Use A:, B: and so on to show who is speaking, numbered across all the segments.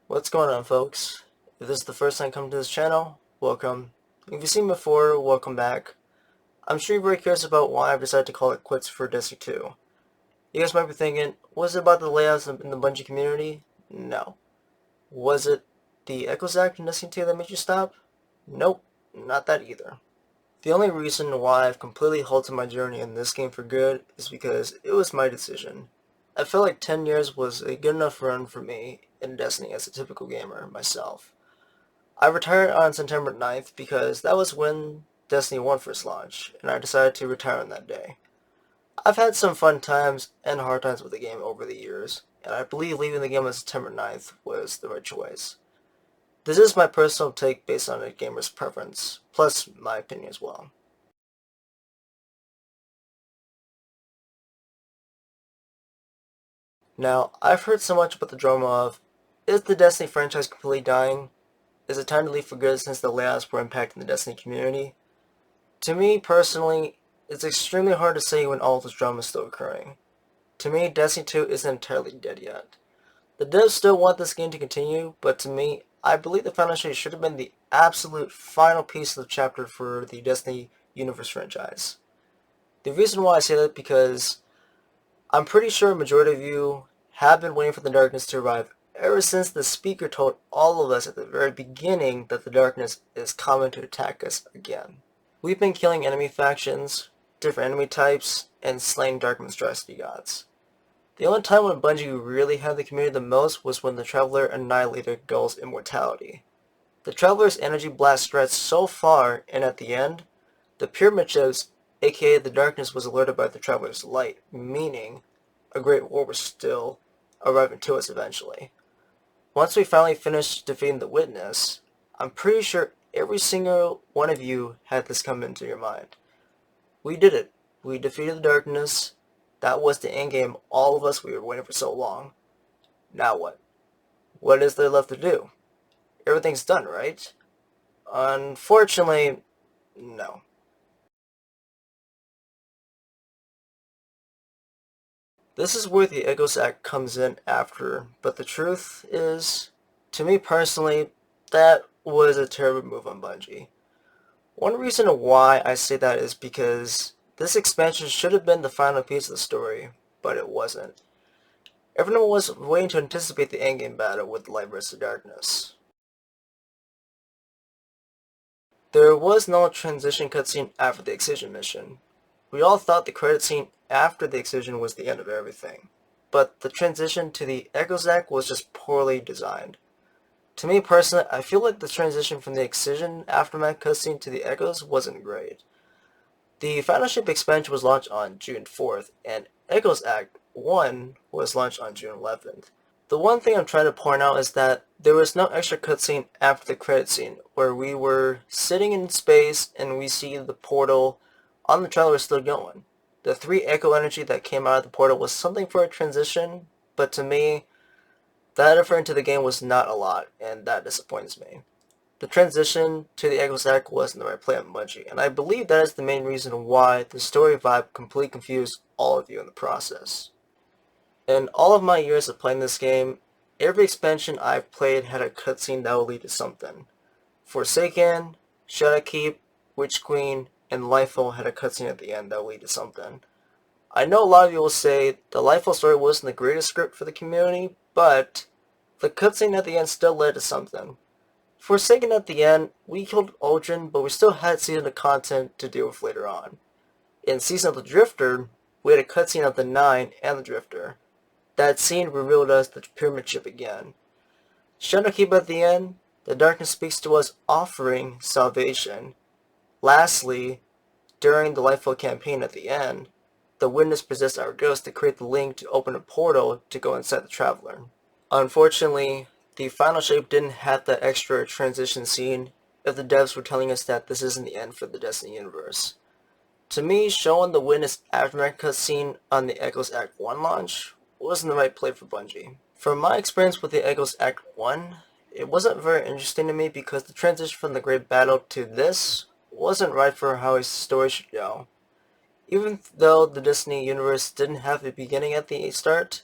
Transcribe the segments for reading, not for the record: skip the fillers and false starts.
A: What's going on, folks? If this is the first time coming to this channel, welcome. If you've seen me before, welcome back. I'm sure you're very curious about why I've decided to call it quits for Destiny 2. You guys might be thinking, was it about the layouts in the Bungie community? No. Was it the Echoes Act in Destiny 2 that made you stop? Nope, not that either. The only reason why I've completely halted my journey in this game for good is because it was my decision. I felt like 10 years was a good enough run for me in Destiny as a typical gamer myself. I retired on September 9th because that was when Destiny 1 first launched, and I decided to retire on that day. I've had some fun times and hard times with the game over the years, and I believe leaving the game on September 9th was the right choice. This is my personal take based on a gamer's preference, plus my opinion as well. Now, I've heard so much about the drama of, is the Destiny franchise completely dying? Is it time to leave for good since the layouts were impacting the Destiny community? To me, personally, it's extremely hard to say when all this drama is still occurring. To me, Destiny 2 isn't entirely dead yet. The devs still want this game to continue, but to me, I believe the Final Shape should have been the absolute final piece of the chapter for the Destiny Universe franchise. The reason why I say that is because I'm pretty sure a majority of you have been waiting for the darkness to arrive ever since the speaker told all of us at the very beginning that the darkness is coming to attack us again. We've been killing enemy factions, different enemy types, and slaying dark monstrosity gods. The only time when Bungie really had the community the most was when the Traveler annihilated Gull's immortality. The Traveler's energy blast stretched so far, and at the end, the Pyramid Ships, aka the darkness, was alerted by the Traveler's light, meaning a great war was still arriving to us eventually. Once we finally finished defeating the Witness, I'm pretty sure every single one of you had this come into your mind. We did it. We defeated the darkness. That was the endgame all of us we were waiting for so long. Now what? What is there left to do? Everything's done, right? Unfortunately, no. This is where the Echoes Act comes in after, but the truth is, to me personally, that was a terrible move on Bungie. One reason why I say that is because this expansion should have been the final piece of the story, but it wasn't. Everyone was waiting to anticipate the endgame battle with Light vs. Darkness. There was no transition cutscene after the Excision mission. We all thought the credit scene after the Excision was the end of everything, but the transition to the Echoes Act was just poorly designed. To me personally, I feel like the transition from the Excision Aftermath cutscene to the Echoes wasn't great. The Final Shape expansion was launched on June 4th, and Echoes Act 1 was launched on June 11th. The one thing I'm trying to point out is that there was no extra cutscene after the credit scene, where we were sitting in space and we see the portal on the trailer still going. The 3 echo energy that came out of the portal was something for a transition, but to me, that effort into the game was not a lot, and that disappoints me. The transition to the Echoes Act wasn't the right play on Bungie, and I believe that is the main reason why the story vibe completely confused all of you in the process. In all of my years of playing this game, every expansion I've played had a cutscene that would lead to something. Forsaken, Shadowkeep, Witch Queen, and Lightfall had a cutscene at the end that would lead to something. I know a lot of you will say the Lightfall story wasn't the greatest script for the community, but the cutscene at the end still led to something. Forsaken at the end, we killed Aldrin, but we still had season of content to deal with later on. In Season of the Drifter, we had a cutscene of the Nine and the Drifter. That scene revealed us the Pyramid Ship again. Shadowkeep at the end, the darkness speaks to us offering salvation. Lastly, during the Lightfall campaign at the end, the Witness possessed our ghost to create the link to open a portal to go inside the Traveler. Unfortunately, the Final Shape didn't have that extra transition scene if the devs were telling us that this isn't the end for the Destiny universe. To me, showing the Witness Aftermath cutscene on the Echoes Act 1 launch wasn't the right play for Bungie. From my experience with the Echoes Act 1, it wasn't very interesting to me because the transition from the Great Battle to this wasn't right for how a story should go. Even though the Destiny universe didn't have a beginning at the start,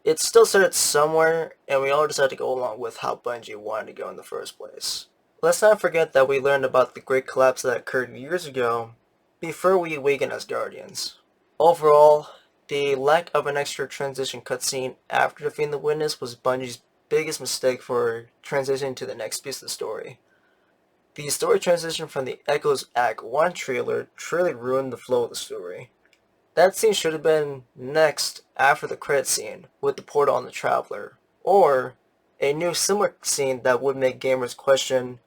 A: It still started somewhere, and we all decided to go along with how Bungie wanted to go in the first place. Let's not forget that we learned about the great collapse that occurred years ago before we awakened as Guardians. Overall, the lack of an extra transition cutscene after defeating the Witness was Bungie's biggest mistake for transitioning to the next piece of the story. The story transition from the Echoes Act 1 trailer truly ruined the flow of the story. That scene should have been next after the credit scene with the portal on the Traveler, or a new similar scene that would make gamers question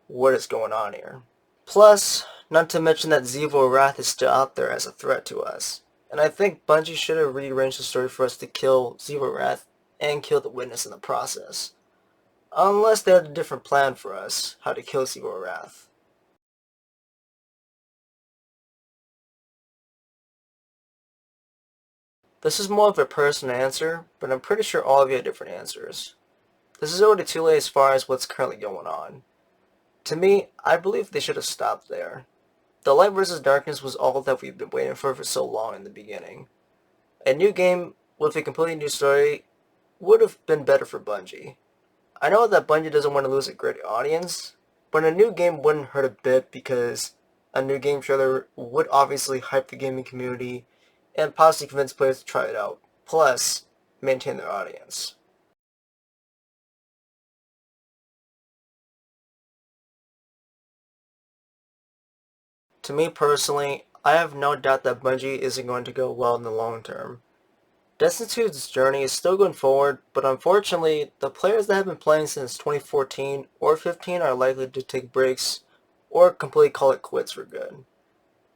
A: what is going on here. Plus, not to mention that Zevo Wrath is still out there as a threat to us, and I think Bungie should have rearranged the story for us to kill Zevo Wrath and kill the Witness in the process. Unless they had a different plan for us, how to kill Zevo Wrath. This is more of a personal answer, but I'm pretty sure all of you had different answers. This is already too late as far as what's currently going on. To me, I believe they should have stopped there. The Light vs. Darkness was all that we've been waiting for so long in the beginning. A new game with a completely new story would have been better for Bungie. I know that Bungie doesn't want to lose a great audience, but a new game wouldn't hurt a bit because a new game trailer would obviously hype the gaming community and possibly convince players to try it out, plus maintain their audience. To me personally, I have no doubt that Bungie isn't going to go well in the long term. Destiny 2's journey is still going forward, but unfortunately, the players that have been playing since 2014 or 15 are likely to take breaks or completely call it quits for good.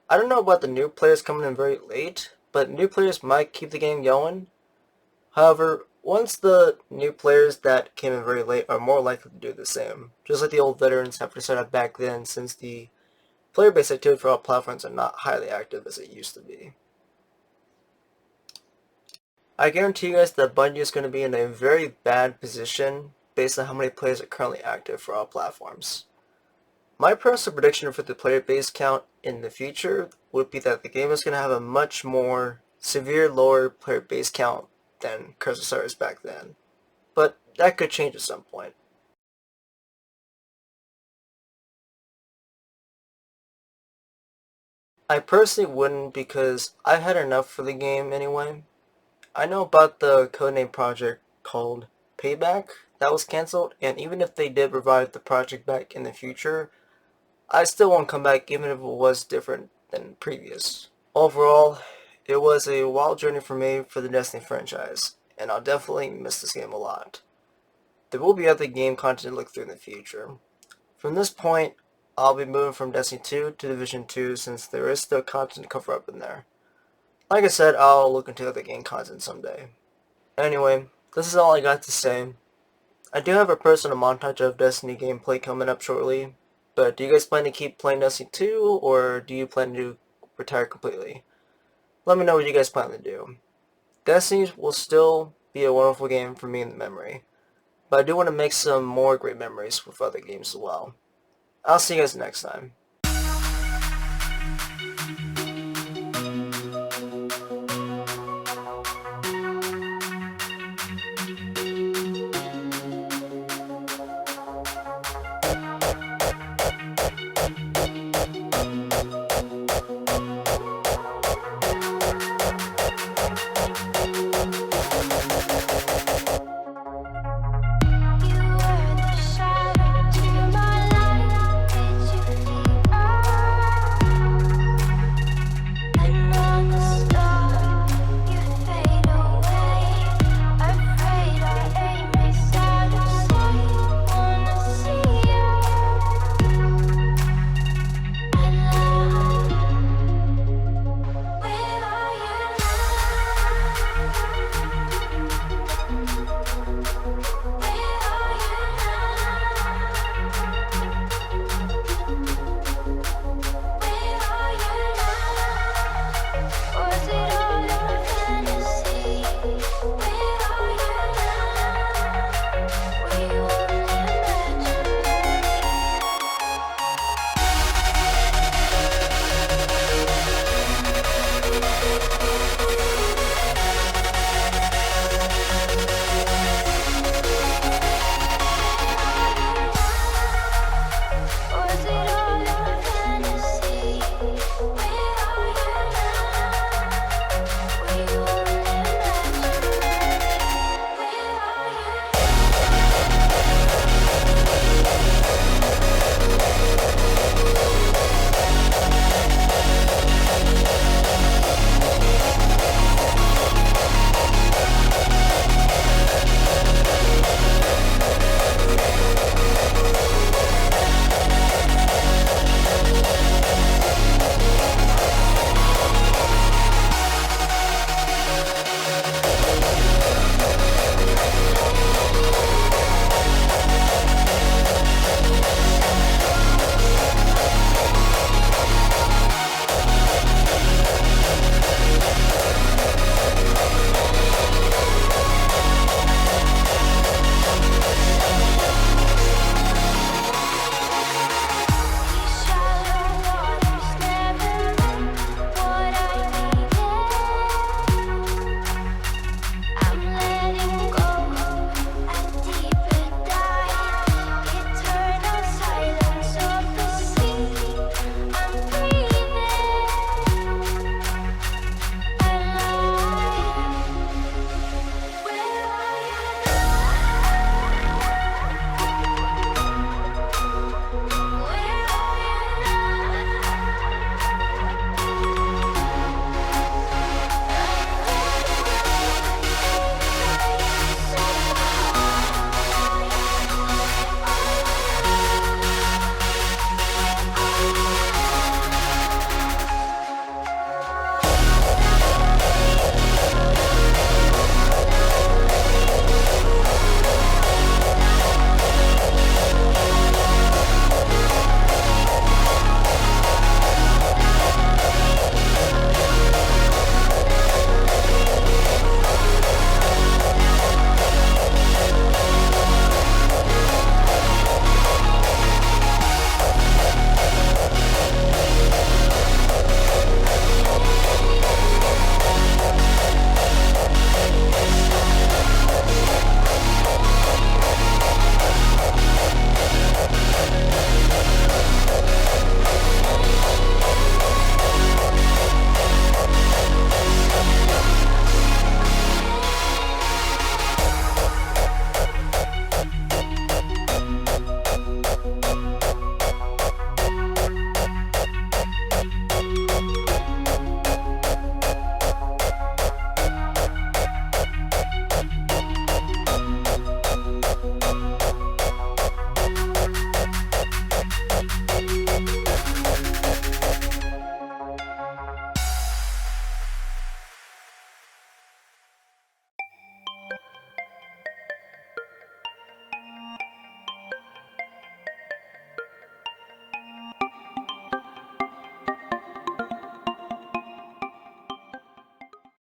A: I don't know about the new players coming in very late, but new players might keep the game going. However, once the new players that came in very late are more likely to do the same, just like the old veterans have decided back then since the player base activity for all platforms are not highly active as it used to be. I guarantee you guys that Bungie is going to be in a very bad position based on how many players are currently active for all platforms. My personal prediction for the player base count in the future would be that the game is going to have a much more severe lower player base count than Curse of Cerberus back then. But that could change at some point. I personally wouldn't because I've had enough for the game anyway. I know about the codename project called Payback that was cancelled, and even if they did revive the project back in the future, I still won't come back even if it was different than previous. Overall, it was a wild journey for me for the Destiny franchise, and I'll definitely miss this game a lot. There will be other game content to look through in the future. From this point, I'll be moving from Destiny 2 to Division 2 since there is still content to cover up in there. Like I said, I'll look into other game content someday. Anyway, this is all I got to say. I do have a personal montage of Destiny gameplay coming up shortly, but do you guys plan to keep playing Destiny 2, or do you plan to retire completely? Let me know what you guys plan to do. Destiny will still be a wonderful game for me in the memory, but I do want to make some more great memories with other games as well. I'll see you guys next time.